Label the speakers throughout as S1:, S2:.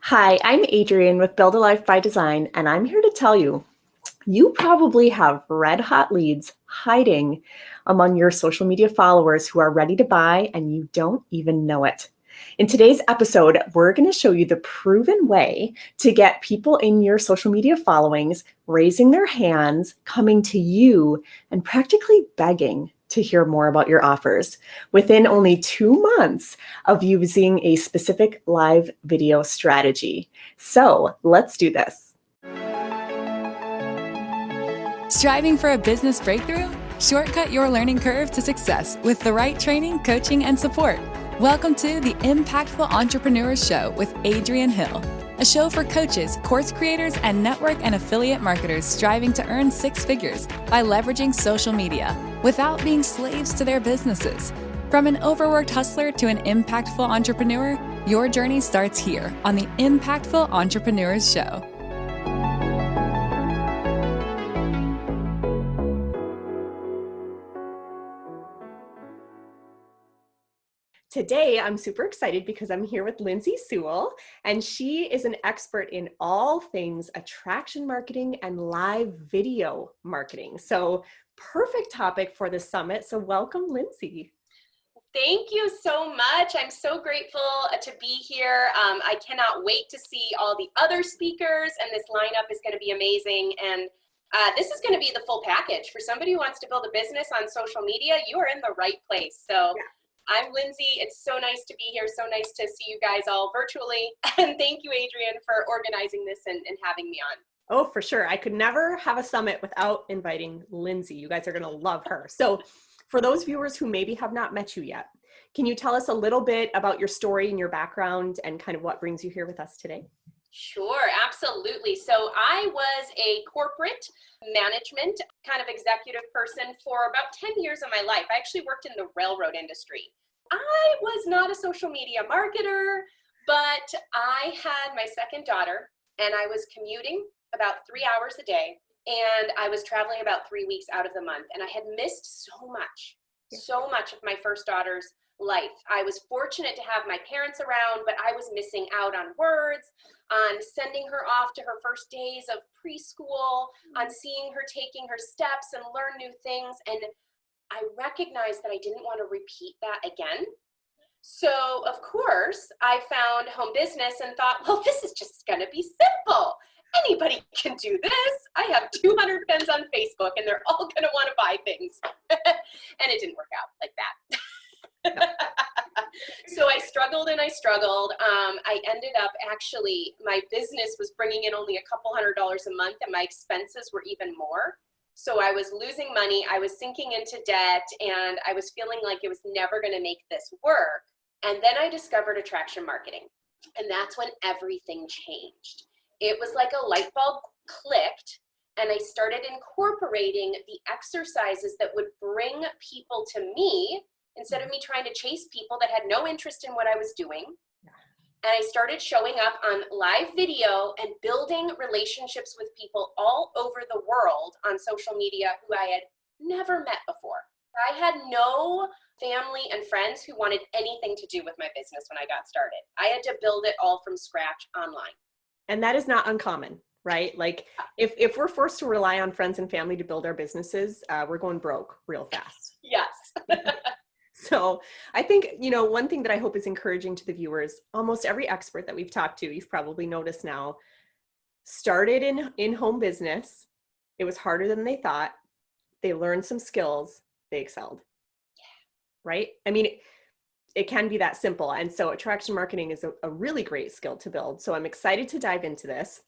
S1: Hi, I'm Adrienne with Build a Life by Design, and I'm here to tell you, you probably have red hot leads hiding among your social media followers who are ready to buy and you don't even know it. In today's episode, we're going to show you the proven way to get people in your social media followings raising their hands, coming to you, and practically begging to hear more about your offers within only 2 months of using a specific live video strategy. So let's do this.
S2: Striving for a business breakthrough? Shortcut your learning curve to success with the right training, coaching, and support. Welcome to the Impactful Entrepreneurs Show with Adrienne Hill, a show for coaches, course creators, and network and affiliate marketers striving to earn six figures by leveraging social media without being slaves to their businesses. From an overworked hustler to an impactful entrepreneur, your journey starts here on the Impactful Entrepreneurs Show.
S1: Today, I'm super excited because I'm here with Lindsay Sewell, and she is an expert in all things attraction marketing and live video marketing. So perfect topic for the summit. So welcome, Lindsay.
S3: Thank you so much. I'm so grateful to be here. I cannot wait to see all the other speakers, and this lineup is going to be amazing. And this is going to be the full package. For somebody who wants to build a business on social media, you are in the right place. So yeah. I'm Lindsay. It's so nice to be here. So nice to see you guys all virtually. And thank you, Adrienne, for organizing this and having me on.
S1: Oh, for sure. I could never have a summit without inviting Lindsay. You guys are going to love her. So for those viewers who maybe have not met you yet, can you tell us a little bit about your story and your background and kind of what brings you here with us today?
S3: Sure, absolutely. So I was a corporate management kind of executive person for about 10 years of my life. I actually worked in the railroad industry. I was not a social media marketer, but I had my second daughter and I was commuting about 3 hours a day, and I was traveling about 3 weeks out of the month, and I had missed so much of my first daughter's life. I was fortunate to have my parents around, but I was missing out on words, on sending her off to her first days of preschool, on seeing her taking her steps and learn new things. And I recognized that I didn't want to repeat that again. So of course I found home business and thought, well, this is just going to be simple. Anybody can do this. I have 200 friends on Facebook and they're all going to want to buy things. And it didn't work out like that. So I struggled and I struggled. I ended up actually, my business was bringing in only a couple $100s a month and my expenses were even more. So I was losing money, I was sinking into debt, and I was feeling like it was never going to make this work. And then I discovered attraction marketing, and that's when everything changed. It was like a light bulb clicked, and I started incorporating the exercises that would bring people to me instead of me trying to chase people that had no interest in what I was doing. And I started showing up on live video and building relationships with people all over the world on social media who I had never met before. I had no family and friends who wanted anything to do with my business when I got started. I had to build it all from scratch online.
S1: And that is not uncommon, right? Like if we're forced to rely on friends and family to build our businesses, we're going broke real fast.
S3: Yes.
S1: So I think, one thing that I hope is encouraging to the viewers, almost every expert that we've talked to, you've probably noticed now, started in home business. It was harder than they thought. They learned some skills. They excelled. Right? I mean, it can be that simple. And so attraction marketing is a really great skill to build. So I'm excited to dive into this.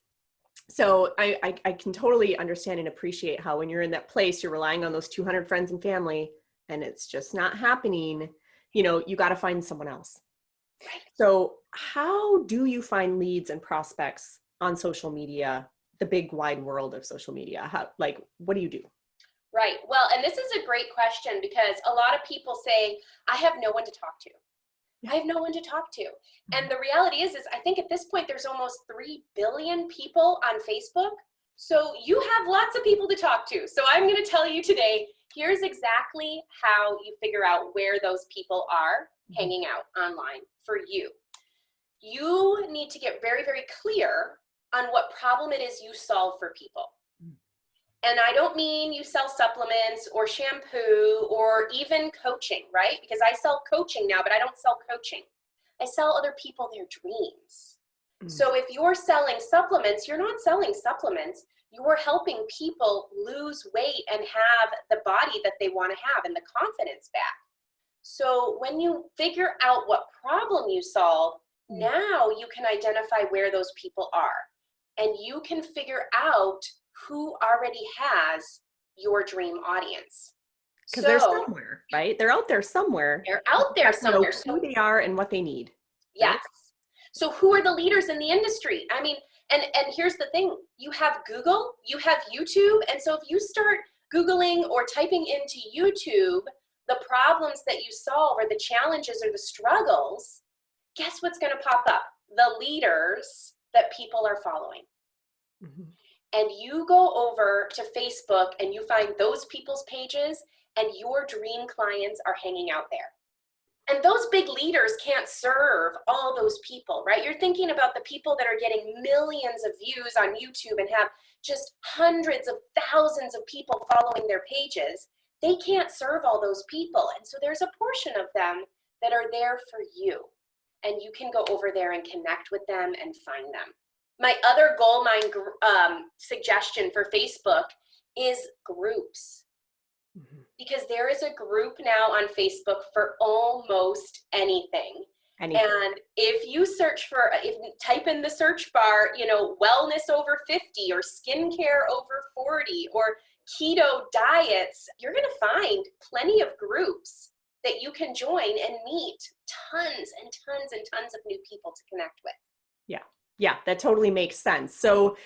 S1: So I can totally understand and appreciate how when you're in that place, you're relying on those 200 friends and family, and it's just not happening, you got to find someone else.
S3: Right.
S1: So how do you find leads and prospects on social media, the big wide world of social media? What do you do?
S3: Right. Well, and this is a great question because a lot of people say, I have no one to talk to. I have no one to talk to. And the reality is I think at this point, there's almost 3 billion people on Facebook. So you have lots of people to talk to. So I'm going to tell you today, here's exactly how you figure out where those people are hanging out online for you. You need to get very, very clear on what problem it is you solve for people. And I don't mean you sell supplements or shampoo or even coaching, right? Because I sell coaching now, but I don't sell coaching. I sell other people their dreams. So if you're selling supplements, you're not selling supplements. You're helping people lose weight and have the body that they want to have and the confidence back. So when you figure out what problem you solve, now you can identify where those people are. And you can figure out who already has your dream audience.
S1: Because they're somewhere, right? They're out there somewhere.
S3: They're out there somewhere.
S1: Who they are and what they need.
S3: Yes. So who are the leaders in the industry? I mean, and here's the thing. You have Google, you have YouTube. And so if you start Googling or typing into YouTube the problems that you solve or the challenges or the struggles, guess what's going to pop up? The leaders that people are following. And you go over to Facebook and you find those people's pages and your dream clients are hanging out there. And those big leaders can't serve all those people, right? You're thinking about the people that are getting millions of views on YouTube and have just hundreds of thousands of people following their pages. They can't serve all those people. And so there's a portion of them that are there for you. And you can go over there and connect with them and find them. My other gold mine suggestion for Facebook is groups. Because there is a group now on Facebook for almost anything. And if you search for, if you type in the search bar, you know, wellness over 50 or skincare over 40 or keto diets, you're going to find plenty of groups that you can join and meet tons and tons and tons of new people to connect with.
S1: Yeah, that totally makes sense. So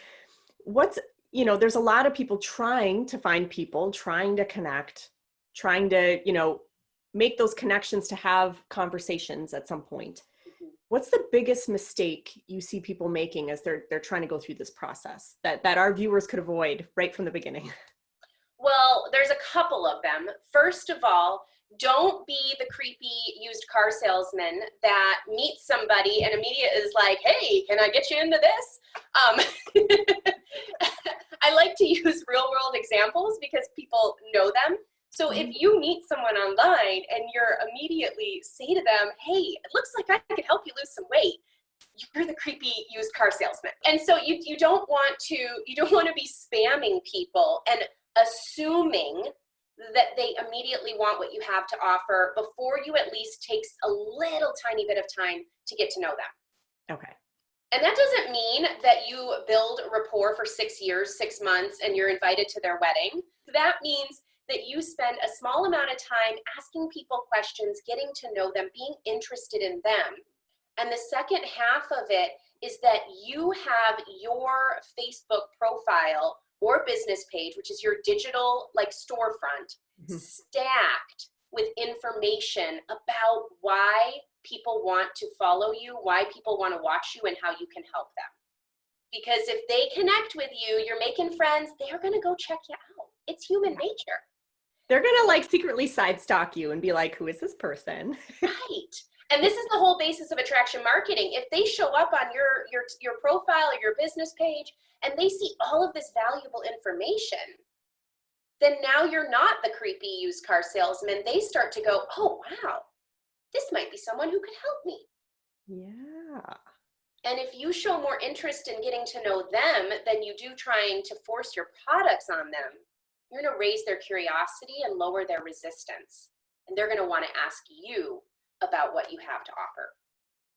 S1: there's a lot of people trying to find people, trying to connect, trying to, make those connections to have conversations at some point. What's the biggest mistake you see people making as they're trying to go through this process that our viewers could avoid right from the beginning?
S3: Well, there's a couple of them. First of all, don't be the creepy used car salesman that meets somebody and immediately is like, hey, can I get you into this? I like to use real world examples because people know them. So if you meet someone online and you're immediately say to them, hey, it looks like I could help you lose some weight, you're the creepy used car salesman. And so you don't want to be spamming people and assuming that they immediately want what you have to offer before you at least takes a little tiny bit of time to get to know them.
S1: Okay.
S3: And that doesn't mean that you build rapport for 6 years, 6 months, and you're invited to their wedding. That means that you spend a small amount of time asking people questions, getting to know them, being interested in them. And the second half of it is that you have your Facebook profile or business page, which is your digital storefront, stacked with information about why people want to follow you, why people want to watch you, and how you can help them. Because if they connect with you, you're making friends, they're going to go check you out. It's human nature.
S1: They're going to secretly side stalk you and be like, who is this person?
S3: Right. And this is the whole basis of attraction marketing. If they show up on your profile or your business page and they see all of this valuable information, then now you're not the creepy used car salesman. They start to go, oh, wow, this might be someone who could help me.
S1: Yeah.
S3: And if you show more interest in getting to know them than you do trying to force your products on them, you're going to raise their curiosity and lower their resistance. And they're going to want to ask you about what you have to offer.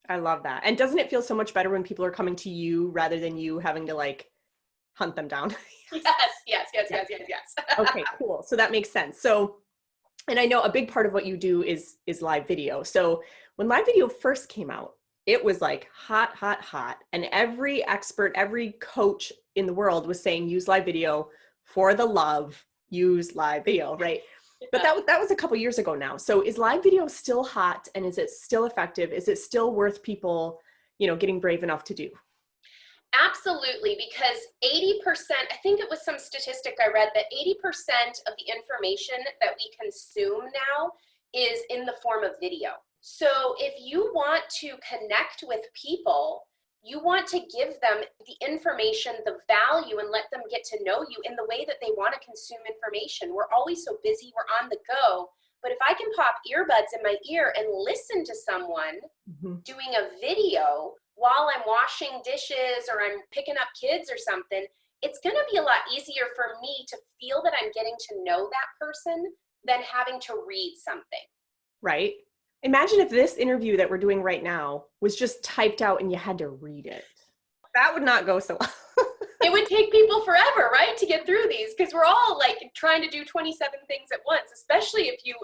S1: I love that. And doesn't it feel so much better when people are coming to you rather than you having to hunt them down?
S3: Yes.
S1: Okay, cool. So that makes sense. So, and I know a big part of what you do is live video. So when live video first came out, it was hot. And every expert, every coach in the world was saying, use live video for the love, use live video, right? But that was a couple years ago now. So is live video still hot and is it still effective? Is it still worth people, getting brave enough to do?
S3: Absolutely, because 80%, I think it was some statistic I read that 80% of the information that we consume now is in the form of video. So if you want to connect with people, you want to give them the information, the value, and let them get to know you in the way that they want to consume information. We're always so busy, we're on the go. But if I can pop earbuds in my ear and listen to someone doing a video while I'm washing dishes or I'm picking up kids or something, it's going to be a lot easier for me to feel that I'm getting to know that person than having to read something.
S1: Right. Imagine if this interview that we're doing right now was just typed out and you had to read it. That would not go so well.
S3: It would take people forever, right, to get through these, because we're all like trying to do 27 things at once, especially if you,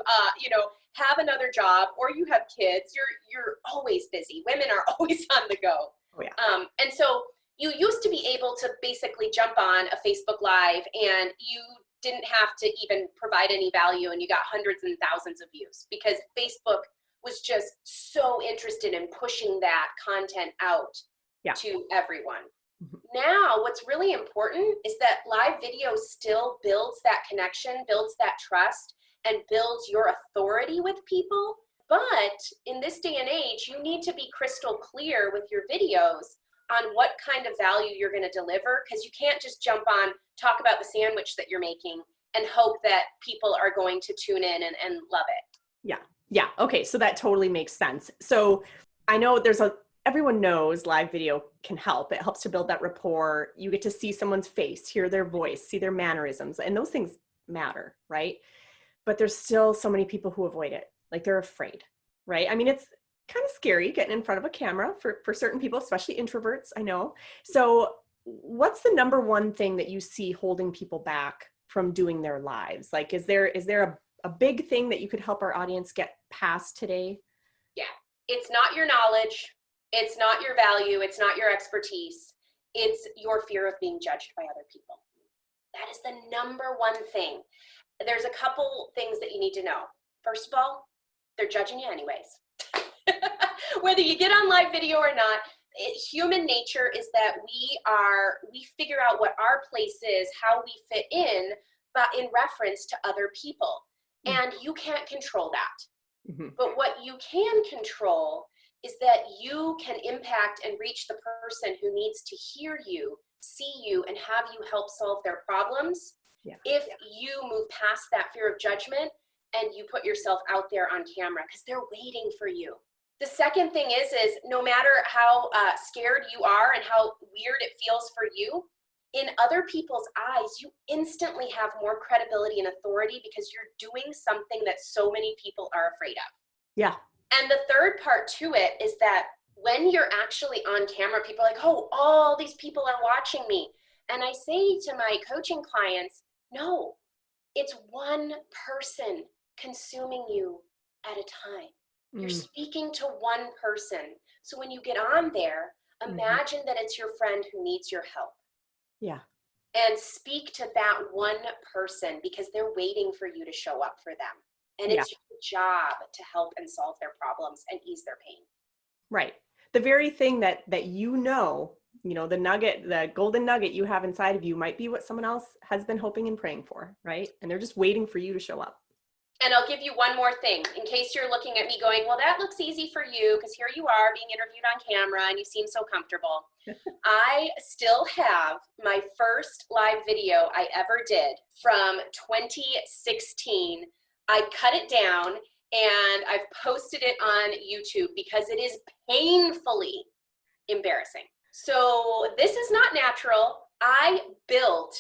S3: have another job or you have kids. You're always busy. Women are always on the go.
S1: Oh, yeah.
S3: And so you used to be able to basically jump on a Facebook Live and you didn't have to even provide any value and you got hundreds and thousands of views because Facebook was just so interested in pushing that content out to everyone. Now, what's really important is that live video still builds that connection, builds that trust, and builds your authority with people. But in this day and age, you need to be crystal clear with your videos on what kind of value you're going to deliver, because you can't just jump on, talk about the sandwich that you're making, and hope that people are going to tune in and love it.
S1: Yeah. Yeah. Okay. So that totally makes sense. So I know everyone knows live video can help. It helps to build that rapport. You get to see someone's face, hear their voice, see their mannerisms, and those things matter, right? But there's still so many people who avoid it. Like they're afraid, right? I mean, it's kind of scary getting in front of a camera for certain people, especially introverts, I know. So what's the number one thing that you see holding people back from doing their lives? Like, is there a big thing that you could help our audience get past today?
S3: Yeah, it's not your knowledge. It's not your value. It's not your expertise. It's your fear of being judged by other people. That is the number one thing. There's a couple things that you need to know. First of all, they're judging you anyways. Whether you get on live video or not, human nature is that we figure out what our place is, how we fit in, but in reference to other people. And you can't control that. But what you can control is that you can impact and reach the person who needs to hear you, see you, and have you help solve their problems. If you move past that fear of judgment and you put yourself out there on camera, because they're waiting for you. The second thing is no matter how scared you are and how weird it feels for you, in other people's eyes, you instantly have more credibility and authority because you're doing something that so many people are afraid of.
S1: Yeah.
S3: And the third part to it is that when you're actually on camera, people are like, oh, all these people are watching me. And I say to my coaching clients, no, it's one person consuming you at a time. You're speaking to one person. So when you get on there, imagine that it's your friend who needs your help.
S1: Yeah.
S3: And speak to that one person because they're waiting for you to show up for them. And it's your job to help and solve their problems and ease their pain.
S1: Right. The very thing that the nugget, the golden nugget you have inside of you might be what someone else has been hoping and praying for, right? And they're just waiting for you to show up.
S3: And I'll give you one more thing in case you're looking at me going, well, that looks easy for you because here you are being interviewed on camera and you seem so comfortable. I still have my first live video I ever did from 2016. I cut it down and I've posted it on YouTube because it is painfully embarrassing. So this is not natural. I built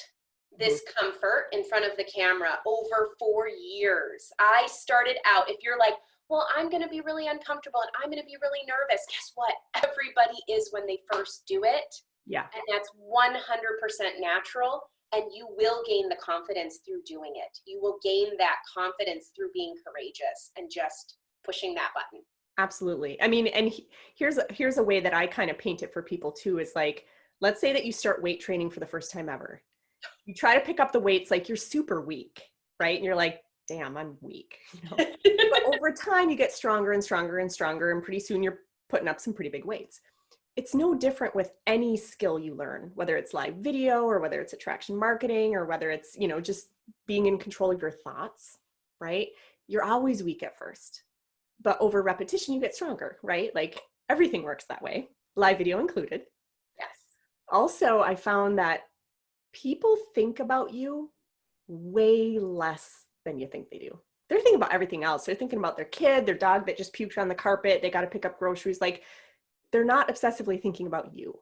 S3: this comfort in front of the camera over 4 years. I started out, if you're like, well, I'm going to be really uncomfortable and I'm going to be really nervous. Guess what? Everybody is when they first do it.
S1: Yeah.
S3: And that's 100% natural. And you will gain the confidence through doing it. You will gain that confidence through being courageous and just pushing that button.
S1: Absolutely. I mean, and here's a way that I kind of paint it for people too, is like, let's say that you start weight training for the first time ever. You try to pick up the weights like you're super weak, right? And you're like, damn, I'm weak. But over time you get stronger and stronger and stronger. And pretty soon you're putting up some pretty big weights. It's no different with any skill you learn, whether it's live video or whether it's attraction marketing or whether it's, just being in control of your thoughts, right? You're always weak at first. but over repetition, you get stronger, right? Like everything works that way, live video included.
S3: Yes.
S1: Also, I found that people think about you way less than you think they do. They're thinking about everything else. They're thinking about their kid, their dog that just puked on the carpet. They got to pick up groceries. Like they're not obsessively thinking about you,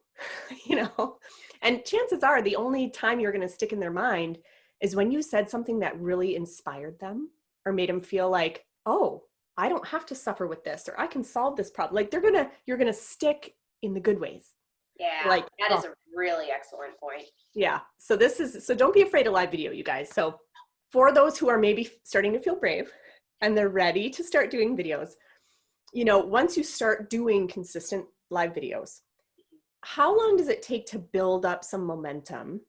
S1: you know? And chances are the only time you're going to stick in their mind is when you said something that really inspired them or made them feel like, oh, I don't have to suffer with this, or I can solve this problem. Like you're going to stick in the good ways.
S3: Yeah,
S1: like
S3: that is a really excellent point.
S1: Yeah. So don't be afraid of live video, you guys. So for those who are maybe starting to feel brave and they're ready to start doing videos, once you start doing consistent live videos, how long does it take to build up some momentum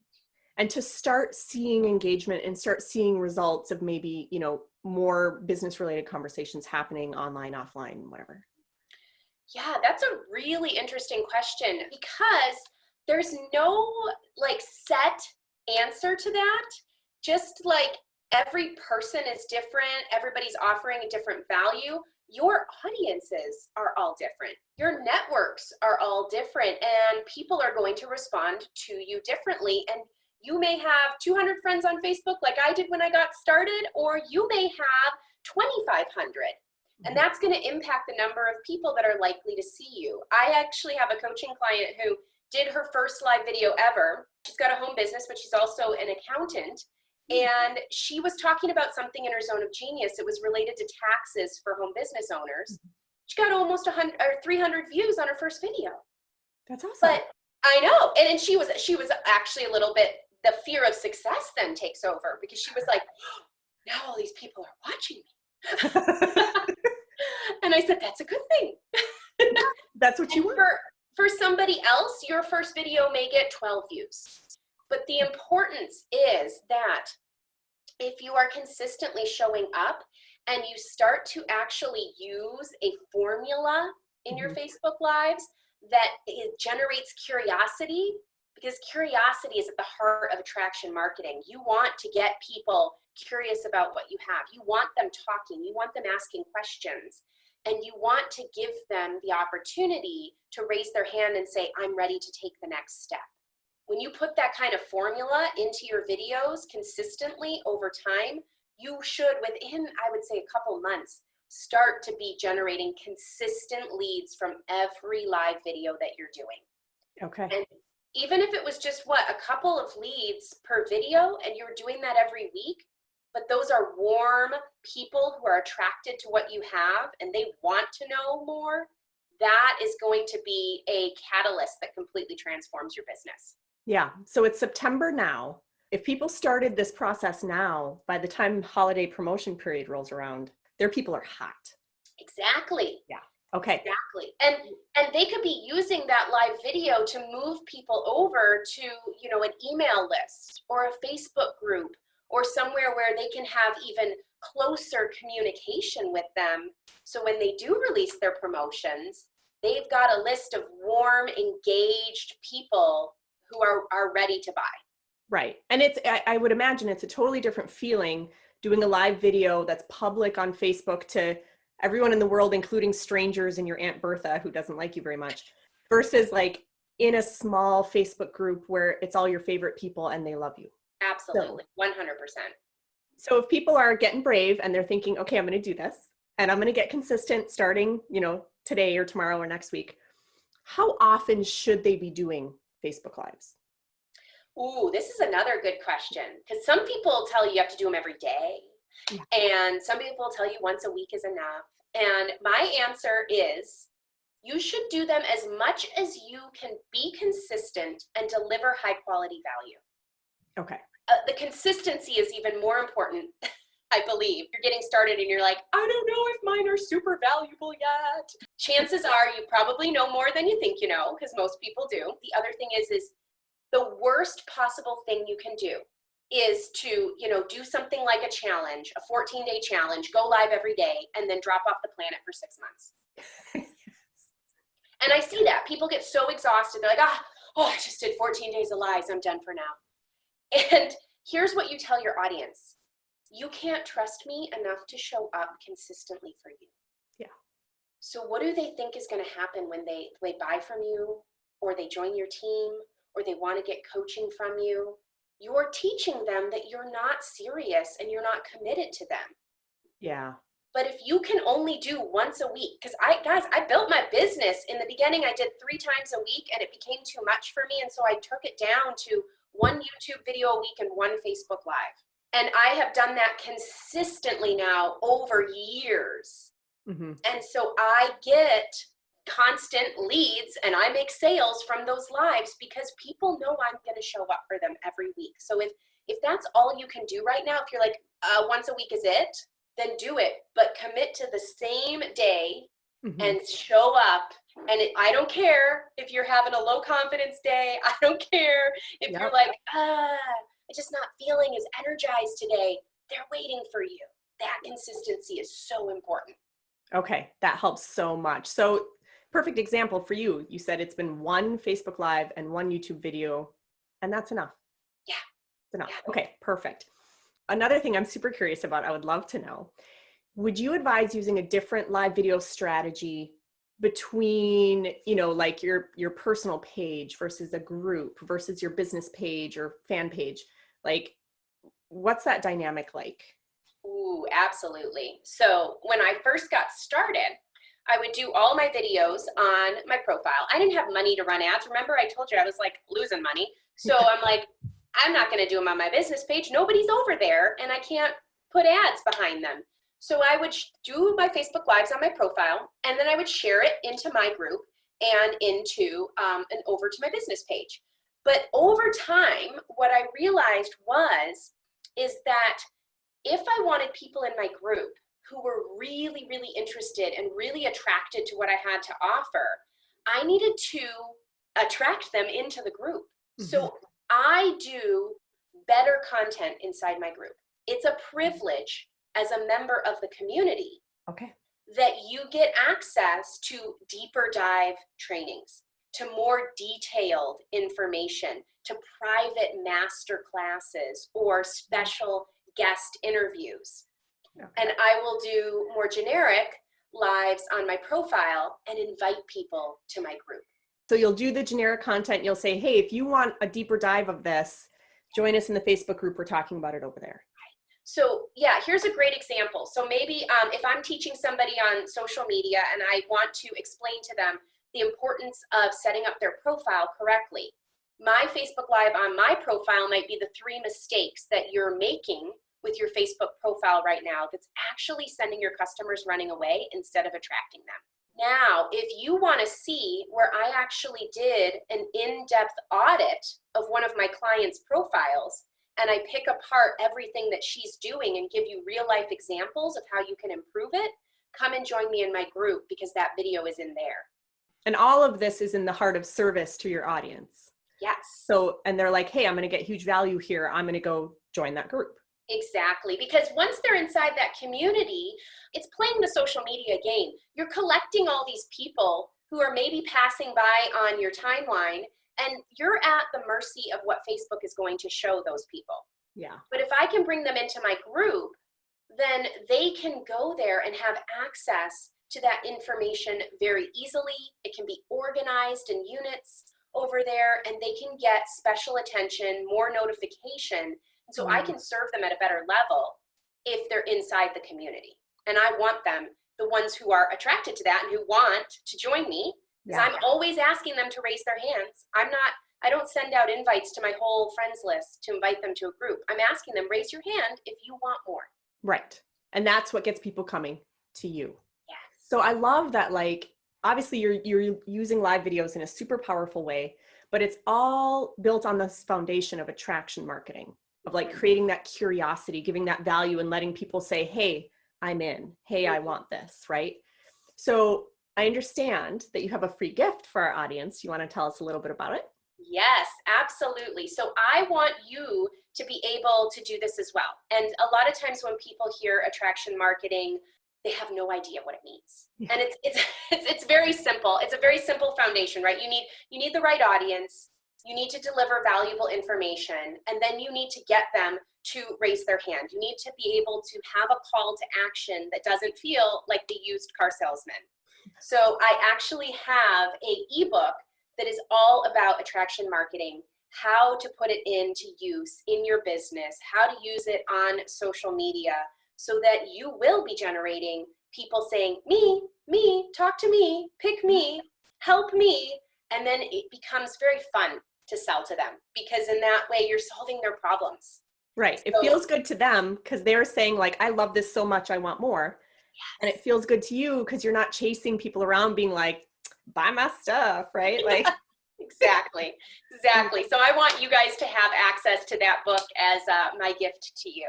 S1: and to start seeing engagement and start seeing results of maybe, more business related conversations happening online, offline, whatever?
S3: Yeah, that's a really interesting question because there's no set answer to that. Just like every person is different, everybody's offering a different value. Your audiences are all different. Your networks are all different, and people are going to respond to you differently. And you may have 200 friends on Facebook like I did when I got started, or you may have 2,500. And that's going to impact the number of people that are likely to see you. I actually have a coaching client who did her first live video ever. She's got a home business, but she's also an accountant. And she was talking about something in her zone of genius. It was related to taxes for home business owners. She got almost 100 or 300 views on her first video.
S1: That's awesome.
S3: But I know. And she was actually a little bit, the fear of success then takes over, because she was like, oh, now all these people are watching me. And I said, that's a good thing.
S1: That's what you want.
S3: For somebody else, your first video may get 12 views. But the importance is that if you are consistently showing up and you start to actually use a formula in your Facebook Lives that it generates curiosity, because curiosity is at the heart of attraction marketing. You want to get people curious about what you have. You want them talking. You want them asking questions. And you want to give them the opportunity to raise their hand and say, I'm ready to take the next step. When you put that kind of formula into your videos consistently over time, you should, within, I would say, a couple months, start to be generating consistent leads from every live video that you're doing.
S1: Okay.
S3: And even if it was just, a couple of leads per video, and you're doing that every week, but those are warm people who are attracted to what you have and they want to know more, that is going to be a catalyst that completely transforms your business.
S1: Yeah. So it's September now. If people started this process now, by the time holiday promotion period rolls around, their people are hot.
S3: Exactly.
S1: Yeah. Okay.
S3: Exactly. And they could be using that live video to move people over to, an email list or a Facebook group or somewhere where they can have even closer communication with them. So when they do release their promotions, they've got a list of warm, engaged people who are ready to buy.
S1: Right. And I would imagine it's a totally different feeling doing a live video that's public on Facebook to everyone in the world, including strangers and your Aunt Bertha, who doesn't like you very much, versus like in a small Facebook group where it's all your favorite people and they love you.
S3: Absolutely. 100%.
S1: So if people are getting brave and they're thinking, okay, I'm going to do this and I'm going to get consistent starting, today or tomorrow or next week, how often should they be doing Facebook Lives?
S3: Ooh, this is another good question, because some people tell you have to do them every day. Yeah. And some people tell you once a week is enough. And my answer is you should do them as much as you can be consistent and deliver high quality value.
S1: Okay.
S3: The consistency is even more important, I believe. You're getting started and you're like, I don't know if mine are super valuable yet. Chances are you probably know more than you think you know, because most people do. The other thing is the worst possible thing you can do is to, do something like a challenge, a 14-day challenge, go live every day, and then drop off the planet for 6 months. And I see that. People get so exhausted. They're like, I just did 14 days of lives. I'm done for now. And here's what you tell your audience. You can't trust me enough to show up consistently for you.
S1: Yeah.
S3: So what do they think is going to happen when they buy from you, or they join your team, or they want to get coaching from you? You're teaching them that you're not serious and you're not committed to them.
S1: Yeah.
S3: But if you can only do once a week, because I built my business in the beginning, I did 3 times a week and it became too much for me. And so I took it down to 1 YouTube video a week and 1 Facebook Live. And I have done that consistently now over years.
S1: Mm-hmm.
S3: And so I get constant leads and I make sales from those lives because people know I'm going to show up for them every week. So if that's all you can do right now, if you're like, once a week is it, then do it, but commit to the same day and show up. And I don't care if you're having a low confidence day. I don't care if you're like, I'm just not feeling as energized today. They're waiting for you. That consistency is so important.
S1: Okay, that helps so much. So perfect example for you. You said it's been 1 Facebook Live and 1 YouTube video, and that's enough.
S3: Yeah.
S1: It's enough.
S3: Yeah.
S1: Okay, perfect. Another thing I'm super curious about, I would love to know, would you advise using a different live video strategy between, like your personal page versus a group versus your business page or fan page? Like, what's that dynamic like?
S3: Ooh, absolutely. So when I first got started, I would do all my videos on my profile. I didn't have money to run ads. Remember, I told you I was like losing money. So I'm like, I'm not going to do them on my business page. Nobody's over there and I can't put ads behind them. So I would do my Facebook Lives on my profile, and then I would share it into my group and into and over to my business page. But over time, what I realized is that if I wanted people in my group who were really, really interested and really attracted to what I had to offer, I needed to attract them into the group. So I do better content inside my group. It's a privilege as a member of the community that you get access to deeper dive trainings, to more detailed information, to private master classes or special guest interviews. And I will do more generic lives on my profile and invite people to my group.
S1: So you'll do the generic content. You'll say, hey, if you want a deeper dive of this, join us in the Facebook group. We're talking about it over there.
S3: So yeah, here's a great example. So maybe if I'm teaching somebody on social media and I want to explain to them the importance of setting up their profile correctly, my Facebook Live on my profile might be the 3 mistakes that you're making with your Facebook profile right now that's actually sending your customers running away instead of attracting them. Now, if you want to see where I actually did an in-depth audit of one of my clients' profiles, and I pick apart everything that she's doing and give you real-life examples of how you can improve it, come and join me in my group because that video is in there.
S1: And all of this is in the heart of service to your audience.
S3: Yes.
S1: So, and they're like, hey, I'm going to get huge value here. I'm going to go join that group.
S3: Exactly, because once they're inside that community, it's playing the social media game. You're collecting all these people who are maybe passing by on your timeline, and you're at the mercy of what Facebook is going to show those people.
S1: Yeah.
S3: But if I can bring them into my group, then they can go there and have access to that information very easily. It can be organized in units over there, and they can get special attention, more notification. So I can serve them at a better level if they're inside the community. And I want them, the ones who are attracted to that and who want to join me, because I'm always asking them to raise their hands. I don't send out invites to my whole friends list to invite them to a group. I'm asking them, raise your hand if you want more.
S1: Right. And that's what gets people coming to you.
S3: Yes.
S1: So I love that, like, obviously you're using live videos in a super powerful way, but it's all built on this foundation of attraction marketing, of like creating that curiosity, giving that value and letting people say, hey, I'm in. Hey, I want this, right? So I understand that you have a free gift for our audience. You want to tell us a little bit about it?
S3: Yes, absolutely. So I want you to be able to do this as well. And a lot of times when people hear attraction marketing, they have no idea what it means. Yeah. And it's very simple. It's a very simple foundation, right? You need the right audience. You need to deliver valuable information, and then you need to get them to raise their hand. You need to be able to have a call to action that doesn't feel like the used car salesman. So I actually have a ebook that is all about attraction marketing, how to put it into use in your business, how to use it on social media so that you will be generating people saying, me, talk to me, pick me, help me. And then it becomes very fun to sell to them because in that way you're solving their problems.
S1: Right. It feels good to them because they're saying like, I love this so much, I want more. Yes. And it feels good to you because you're not chasing people around being like, buy my stuff, right? Like
S3: Exactly. So I want you guys to have access to that book as my gift to you.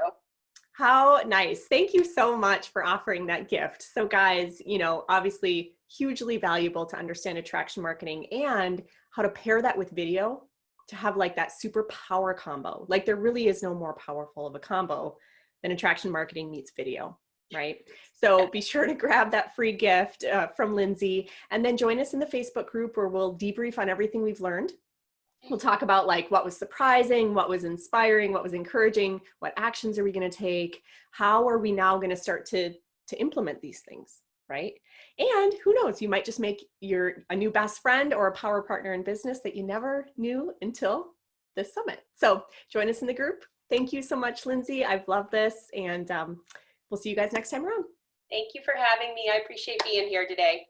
S1: How nice. Thank you so much for offering that gift. So guys, obviously hugely valuable to understand attraction marketing and how to pair that with video to have like that super power combo. Like there really is no more powerful of a combo than attraction marketing meets video. Right? So be sure to grab that free gift from Lindsay and then join us in the Facebook group where we'll debrief on everything we've learned. We'll talk about like what was surprising, what was inspiring, what was encouraging, what actions are we going to take? How are we now going to start to implement these things, right? And who knows, you might just make a new best friend or a power partner in business that you never knew until this summit. So join us in the group. Thank you so much, Lindsay. I've loved this and we'll see you guys next time around.
S3: Thank you for having me. I appreciate being here today.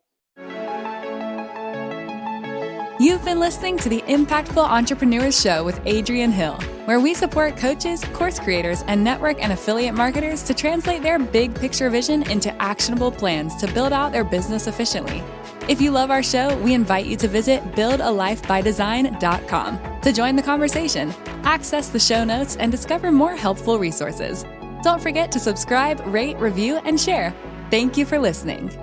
S2: You've been listening to the Impactful Entrepreneurs Show with Adrienne Hill, where we support coaches, course creators, and network and affiliate marketers to translate their big picture vision into actionable plans to build out their business efficiently. If you love our show, we invite you to visit buildalifebydesign.com to join the conversation, access the show notes, and discover more helpful resources. Don't forget to subscribe, rate, review, and share. Thank you for listening.